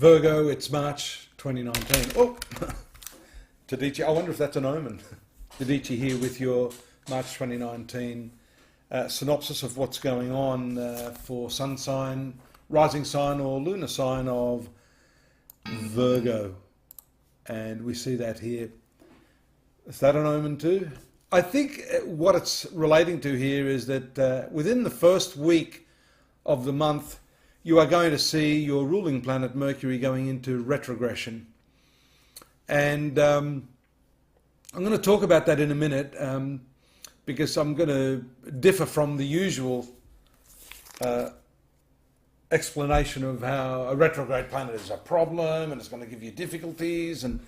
Virgo, it's March 2019. Oh, Dadhichi, I wonder if that's an omen. Dadhichi here with your March 2019 synopsis of what's going on for sun sign, rising sign or lunar sign of Virgo. And we see that here. Is that an omen too? I think what it's relating to here is that within the first week of the month, you are going to see your ruling planet Mercury going into retrogression. And I'm going to talk about that in a minute because I'm going to differ from the usual explanation of how a retrograde planet is a problem and it's going to give you difficulties, and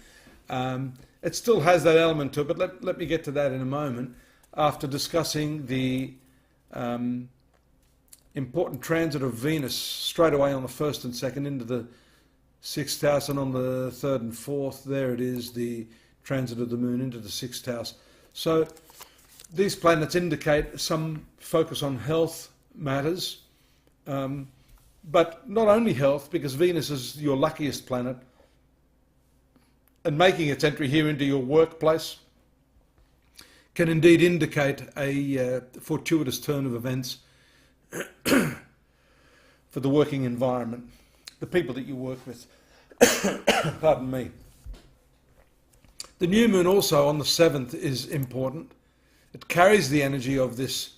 it still has that element to it, but let me get to that in a moment after discussing the important transit of Venus straight away on the 1st and 2nd into the 6th house, and on the 3rd and 4th, there it is, the transit of the moon into the 6th house. So these planets indicate some focus on health matters, but not only health, because Venus is your luckiest planet, and making its entry here into your workplace can indeed indicate a fortuitous turn of events for the working environment, the people that you work with. Pardon me. The new moon also on the 7th is important. It carries the energy of this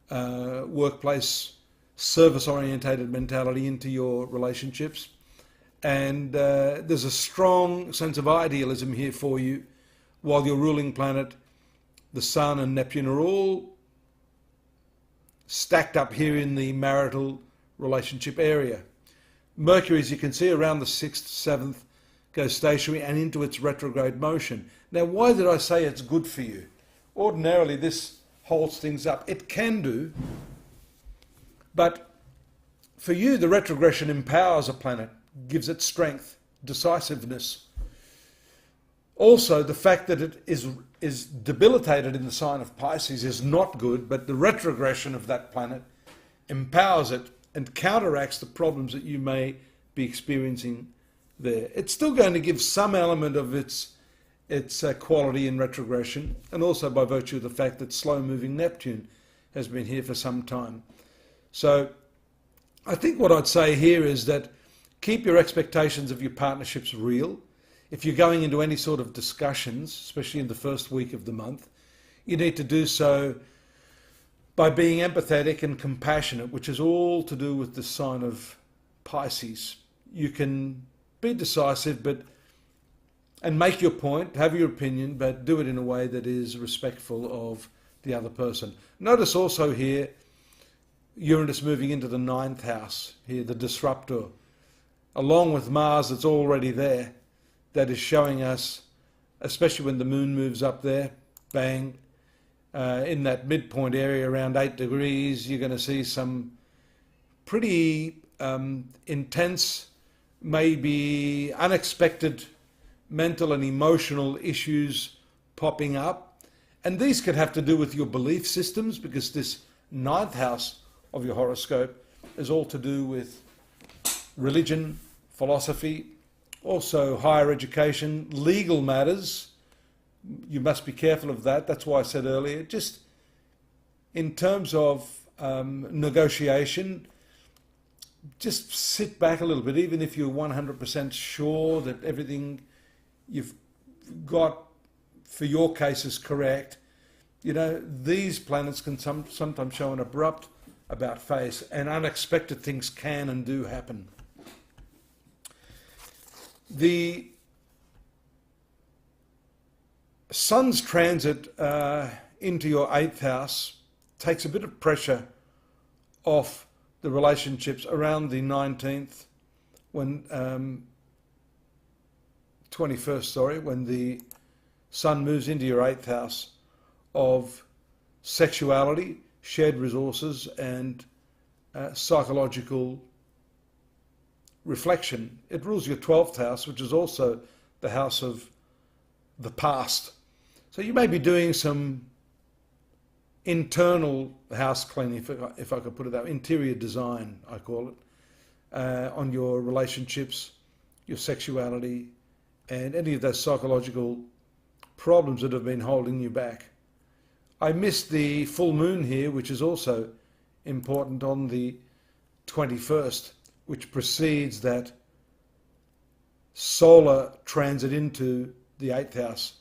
workplace service-orientated mentality into your relationships. And there's a strong sense of idealism here for you, while your ruling planet, the Sun and Neptune, are all stacked up here in the marital relationship area. Mercury, as you can see, around the 6th, 7th, goes stationary and into its retrograde motion. Now, why did I say it's good for you? Ordinarily, this holds things up. It can do, but for you, the retrogression empowers a planet, gives it strength, decisiveness. Also, the fact that it is debilitated in the sign of Pisces is not good, but the retrogression of that planet empowers it and counteracts the problems that you may be experiencing there. It's still going to give some element of its quality in retrogression, and also by virtue of the fact that slow-moving Neptune has been here for some time. So I think what I'd say here is that keep your expectations of your partnerships real. If you're going into any sort of discussions, especially in the first week of the month, you need to do so by being empathetic and compassionate, which is all to do with the sign of Pisces. You can be decisive and make your point, have your opinion, but do it in a way that is respectful of the other person. Notice also here, Uranus moving into the 9th house, here the disruptor, along with Mars that's already there, that is showing us, especially when the moon moves up there, bang, in that midpoint area around 8 degrees, you're going to see some pretty intense, maybe unexpected mental and emotional issues popping up. And these could have to do with your belief systems, because this 9th house of your horoscope is all to do with religion, philosophy, also higher education, legal matters. You must be careful of that. That's why I said earlier, just in terms of negotiation, just sit back a little bit, even if you're 100% sure that everything you've got for your case is correct. You know, these planets can sometimes show an abrupt about face, and unexpected things can and do happen. The Sun's transit into your 8th house takes a bit of pressure off the relationships around the 19th, when 21st, sorry, when the Sun moves into your 8th house of sexuality, shared resources, and psychological reflection. It rules your 12th house, which is also the house of the past. So you may be doing some internal house cleaning, if I could put it that way, interior design, I call it, on your relationships, your sexuality, and any of those psychological problems that have been holding you back. I missed the full moon here, which is also important on the 21st, which precedes that solar transit into the 8th house.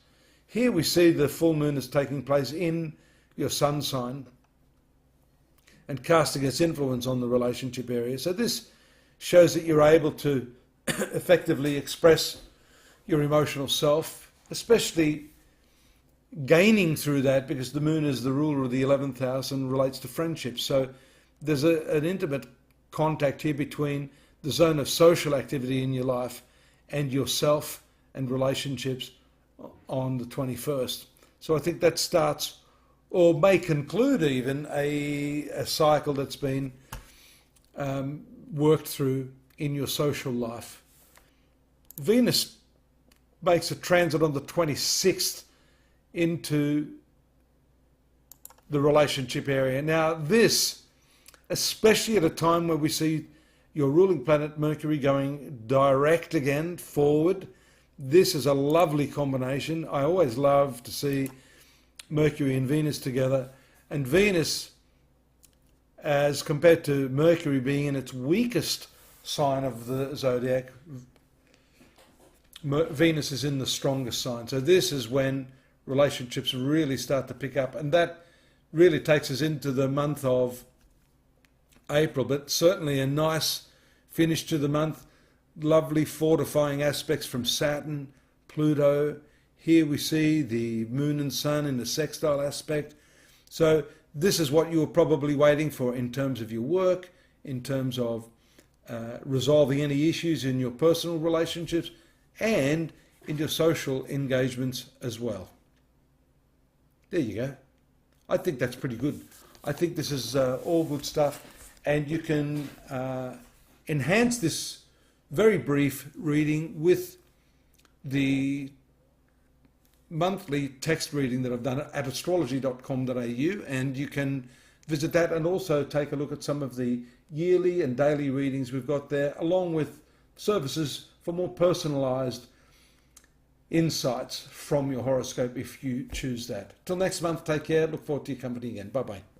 Here we see the full moon is taking place in your sun sign and casting its influence on the relationship area. So this shows that you're able to effectively express your emotional self, especially gaining through that, because the moon is the ruler of the 11th house and relates to friendships. So there's an intimate contact here between the zone of social activity in your life and yourself and relationships on the 21st. So I think that starts, or may conclude even, a cycle that's been worked through in your social life. Venus makes a transit on the 26th into the relationship area. Now this, especially at a time where we see your ruling planet Mercury going direct again, forward, this is a lovely combination. I always love to see Mercury and Venus together. And Venus, as compared to Mercury being in its weakest sign of the zodiac, Venus is in the strongest sign. So this is when relationships really start to pick up. And that really takes us into the month of April, but certainly a nice finish to the month. Lovely fortifying aspects from Saturn, Pluto. Here we see the moon and sun in a sextile aspect. So this is what you were probably waiting for in terms of your work, in terms of resolving any issues in your personal relationships and in your social engagements as well. There you go. I think that's pretty good. I think this is all good stuff, and you can enhance this very brief reading with the monthly text reading that I've done at astrology.com.au, and you can visit that and also take a look at some of the yearly and daily readings we've got there, along with services for more personalised insights from your horoscope if you choose that. Till next month, take care. Look forward to your company again. Bye-bye.